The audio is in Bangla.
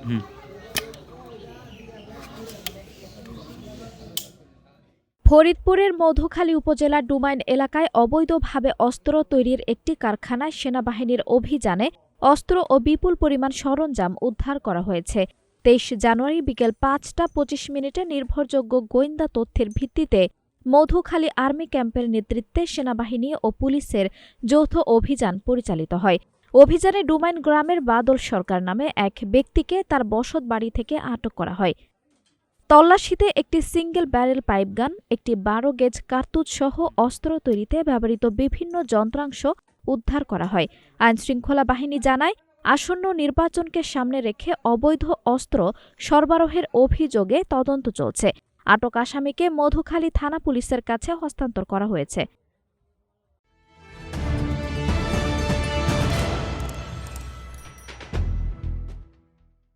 হুম। ফরিদপুরের মধুখালী উপজেলার ডুমাইন এলাকায় অবৈধভাবে অস্ত্র তৈরির একটি কারখানায় সেনাবাহিনীর অভিযানে অস্ত্র ও বিপুল পরিমাণ সরঞ্জাম উদ্ধার করা হয়েছে। ২৩ জানুয়ারি বিকেল ৫টা ২৫ মিনিটে নির্ভরযোগ্য গোয়েন্দা তথ্যের ভিত্তিতে মধুখালী আর্মি ক্যাম্পের নেতৃত্বে সেনাবাহিনী ও পুলিশের যৌথ অভিযান পরিচালিত হয়। অভিযানে ডুমাইন গ্রামের বাদল সরকার নামে এক ব্যক্তিকে তার বসতবাড়ি থেকে আটক করা হয়। তল্লাশিতে একটি সিঙ্গেল ব্যারেল পাইপগান, একটি ১২ গেজ কার্তুজসহ অস্ত্র তৈরিতে ব্যবহৃত বিভিন্ন যন্ত্রাংশ উদ্ধার করা হয়। আইনশৃঙ্খলা বাহিনী জানায়, আসন্ন নির্বাচনকে সামনে রেখে অবৈধ অস্ত্র সরবরাহের অভিযোগে তদন্ত চলছে। আটক আসামিকে মধুখালী থানা পুলিশের কাছে হস্তান্তর করা হয়েছে।